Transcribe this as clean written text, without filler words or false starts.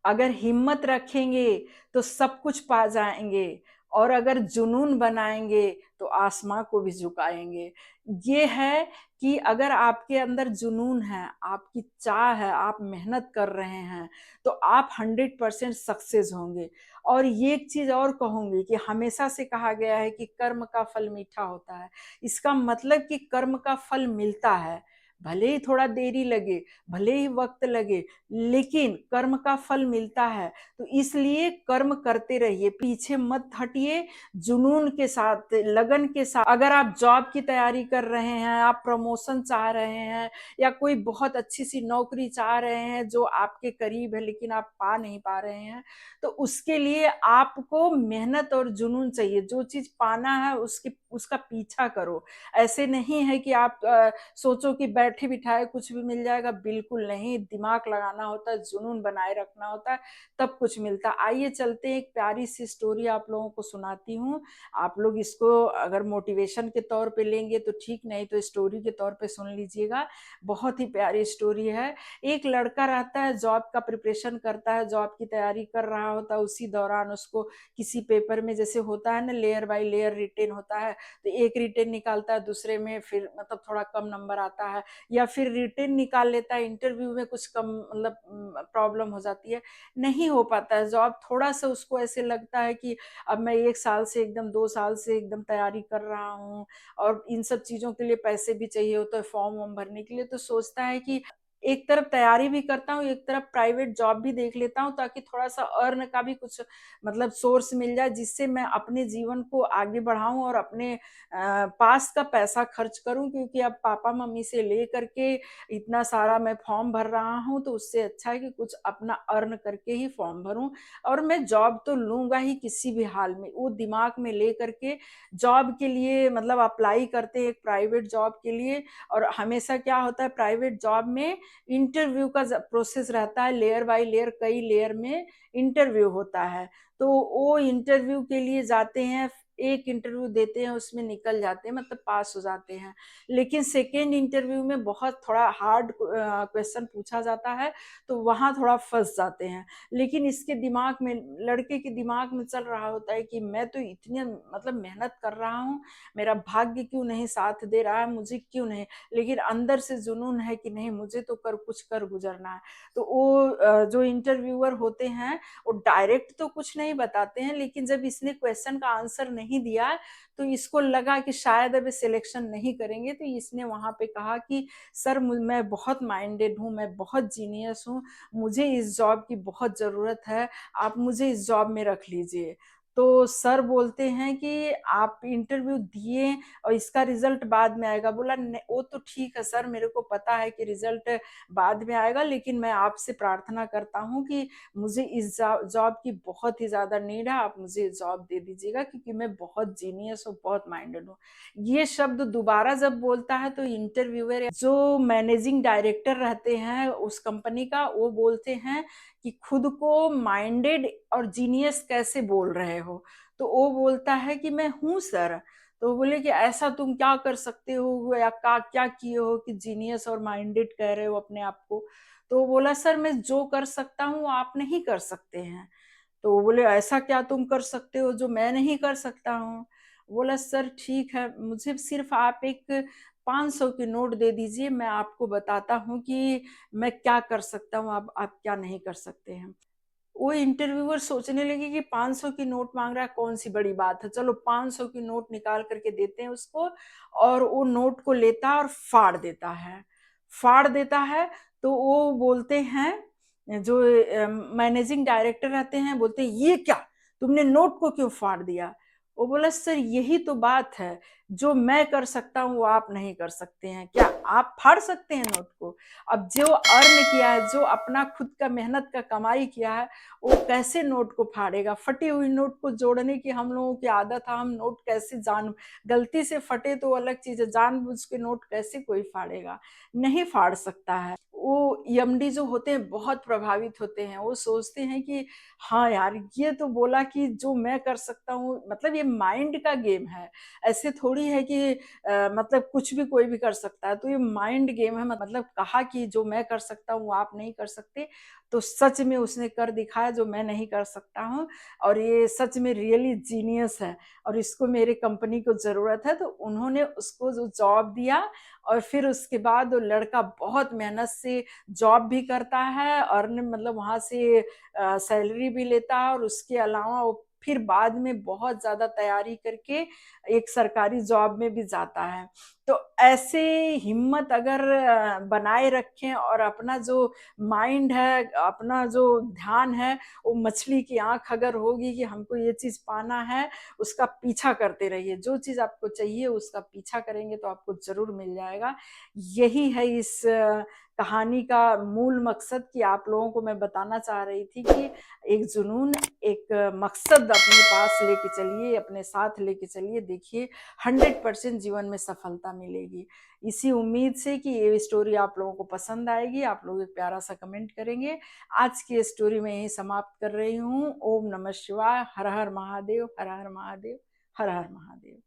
अगर हिम्मत रखेंगे तो सब कुछ पा जाएंगे, और अगर जुनून बनाएंगे तो आसमां को भी झुकाएंगे। ये है कि अगर आपके अंदर जुनून है, आपकी चाह है, आप मेहनत कर रहे हैं, तो आप 100% सक्सेस होंगे। और ये एक चीज और कहूंगी कि हमेशा से कहा गया है कि कर्म का फल मीठा होता है। इसका मतलब कि कर्म का फल मिलता है, भले ही थोड़ा देरी लगे, भले ही वक्त लगे, लेकिन कर्म का फल मिलता है। तो इसलिए कर्म करते रहिए, पीछे मत हटिए, जुनून के साथ, लगन के साथ। अगर आप जॉब की तैयारी कर रहे हैं, आप प्रमोशन चाह रहे हैं, या कोई बहुत अच्छी सी नौकरी चाह रहे हैं जो आपके करीब है लेकिन आप पा नहीं पा रहे हैं, तो उसके लिए आपको मेहनत और जुनून चाहिए। जो चीज पाना है उसका पीछा करो। ऐसे नहीं है कि आप सोचो कि बैठे बिठाए कुछ भी मिल जाएगा, बिल्कुल नहीं। दिमाग लगाना होता है, जुनून बनाए रखना होता है, तब कुछ मिलता है। आइए चलते हैं, एक प्यारी सी स्टोरी आप लोगों को सुनाती हूँ। आप लोग इसको अगर मोटिवेशन के तौर पे लेंगे तो ठीक, नहीं तो स्टोरी के तौर पे सुन लीजिएगा। बहुत ही प्यारी स्टोरी है। एक लड़का रहता है, जॉब का प्रिपरेशन करता है, जॉब की तैयारी कर रहा होता है। उसी दौरान उसको किसी पेपर में, जैसे होता है ना लेयर बाय लेयर रिटेन होता है, तो एक रिटेन निकालता है, दूसरे में फिर मतलब थोड़ा कम नंबर आता है, या फिर रिटेन निकाल लेता है, इंटरव्यू में कुछ कम मतलब प्रॉब्लम हो जाती है, नहीं हो पाता है जॉब। थोड़ा सा उसको ऐसे लगता है कि अब मैं 1 साल से एकदम 2 साल से एकदम तैयारी कर रहा हूँ, और इन सब चीजों के लिए पैसे भी चाहिए होता है फॉर्म वॉर्म भरने के लिए, तो सोचता है कि एक तरफ तैयारी भी करता हूँ, एक तरफ प्राइवेट जॉब भी देख लेता हूँ, ताकि थोड़ा सा अर्न का भी कुछ मतलब सोर्स मिल जाए, जिससे मैं अपने जीवन को आगे बढ़ाऊं और अपने पास का पैसा खर्च करूं। क्योंकि अब पापा मम्मी से ले करके इतना सारा मैं फॉर्म भर रहा हूं, तो उससे अच्छा है कि कुछ अपना अर्न करके ही फॉर्म भरूं। और मैं जॉब तो लूंगा ही किसी भी हाल में, वो दिमाग में ले करके जॉब के लिए मतलब अप्लाई करते हैं एक प्राइवेट जॉब के लिए। और हमेशा क्या होता है प्राइवेट जॉब में, इंटरव्यू का प्रोसेस रहता है, लेयर बाय लेयर, कई लेयर में इंटरव्यू होता है। तो वो इंटरव्यू के लिए जाते हैं, एक इंटरव्यू देते हैं, उसमें निकल जाते हैं, मतलब पास हो जाते हैं। लेकिन सेकेंड इंटरव्यू में बहुत थोड़ा हार्ड क्वेश्चन पूछा जाता है, तो वहां थोड़ा फंस जाते हैं। लेकिन इसके दिमाग में, लड़के के दिमाग में चल रहा होता है कि मैं तो इतनी मतलब मेहनत कर रहा हूँ, मेरा भाग्य क्यों नहीं साथ दे रहा है, मुझे क्यों नहीं। लेकिन अंदर से जुनून है कि नहीं, मुझे तो कुछ कर गुजरना है। तो वो जो इंटरव्यूअर होते हैं, वो डायरेक्ट तो कुछ नहीं बताते हैं, लेकिन जब इसने क्वेश्चन का आंसर नहीं दिया, तो इसको लगा कि शायद अब सिलेक्शन नहीं करेंगे। तो इसने वहां पे कहा कि सर, मैं बहुत माइंडेड हूँ, मैं बहुत जीनियस हूँ, मुझे इस जॉब की बहुत जरूरत है, आप मुझे इस जॉब में रख लीजिए। तो सर बोलते हैं कि आप इंटरव्यू दिए और इसका रिजल्ट बाद में आएगा। बोला वो तो ठीक है सर, मेरे को पता है कि रिजल्ट बाद में आएगा, लेकिन मैं आपसे प्रार्थना करता हूँ कि मुझे इस जॉब की बहुत ही ज्यादा नीड है, आप मुझे जॉब दे दीजिएगा, क्योंकि मैं बहुत जीनियस हूँ, बहुत माइंडेड हूँ। ये शब्द दोबारा जब बोलता है, तो इंटरव्यूअर जो मैनेजिंग डायरेक्टर रहते हैं उस कंपनी का, वो बोलते हैं कि खुद को माइंडेड और जीनियस कैसे बोल रहे हो। तो वो बोलता है कि मैं हूं सर। तो बोले कि ऐसा तुम क्या कर सकते हो, या क्या किए हो कि जीनियस और माइंडेड कह रहे हो अपने आप को। तो बोला सर, मैं जो कर सकता हूँ वो आप नहीं कर सकते हैं। तो वो बोले ऐसा क्या तुम कर सकते हो जो मैं नहीं कर सकता हूँ। बोला सर ठीक है, मुझे सिर्फ आप एक 500 की नोट दे दीजिए, मैं आपको बताता हूँ कि मैं क्या कर सकता हूँ, आप क्या नहीं कर सकते हैं। वो इंटरव्यूअर सोचने लगे कि 500 की नोट मांग रहा है, कौन सी बड़ी बात है, चलो 500 की नोट निकाल करके देते हैं उसको। और वो नोट को लेता है और फाड़ देता है, फाड़ देता है। तो वो बोलते हैं, जो मैनेजिंग डायरेक्टर रहते हैं, बोलते हैं ये क्या, तुमने नोट को क्यों फाड़ दिया। वो बोला सर, यही तो बात है, जो मैं कर सकता हूँ वो आप नहीं कर सकते हैं। क्या आप फाड़ सकते हैं नोट को? अब जो अर्न किया है, जो अपना खुद का मेहनत का कमाई किया है, वो कैसे नोट को फाड़ेगा। फटी हुई नोट को जोड़ने की हम लोगों की आदत है, हम नोट कैसे जान, गलती से फटे तो अलग चीज है, जानबूझ के नोट कैसे कोई फाड़ेगा, नहीं फाड़ सकता है। वो ईएमडी जो होते हैं बहुत प्रभावित होते हैं, वो सोचते हैं कि हाँ यार, ये तो बोला कि जो मैं कर सकता हूँ, मतलब ये माइंड का गेम है, ऐसे थोड़ी ज़रूरी है कि मतलब कुछ भी कोई भी कर सकता है। तो ये माइंड गेम है, मतलब कहा कि जो मैं कर सकता हूँ, वो आप नहीं कर सकते। तो सच में उसने कर दिखाया जो मैं नहीं कर सकता हूँ, और ये सच में रियली जीनियस है, और इसको मेरे कंपनी को ज़रूरत है। तो उन्होंने उसको जो जॉब दिया, और फिर उसके बाद वो लड़का बहुत मेहनत से जॉब भी करता है, और मतलब वहाँ से सैलरी भी लेता है, और उसके अलावा वो फिर बाद में बहुत ज़्यादा तैयारी करके एक सरकारी जॉब में भी जाता है। तो ऐसे हिम्मत अगर बनाए रखें, और अपना जो माइंड है, अपना जो ध्यान है, वो मछली की आँख अगर होगी कि हमको ये चीज़ पाना है, उसका पीछा करते रहिए। जो चीज़ आपको चाहिए उसका पीछा करेंगे तो आपको ज़रूर मिल जाएगा। यही है इस कहानी का मूल मकसद, कि आप लोगों को मैं बताना चाह रही थी कि एक जुनून, एक मकसद अपने पास लेके चलिए, अपने साथ लेके चलिए, देखिए 100% जीवन में सफलता मिलेगी। इसी उम्मीद से कि ये स्टोरी आप लोगों को पसंद आएगी, आप लोग एक प्यारा सा कमेंट करेंगे। आज की स्टोरी में यही समाप्त कर रही हूँ। ओम नमः शिवाय, हर हर महादेव, हर हर महादेव, हर हर महादेव।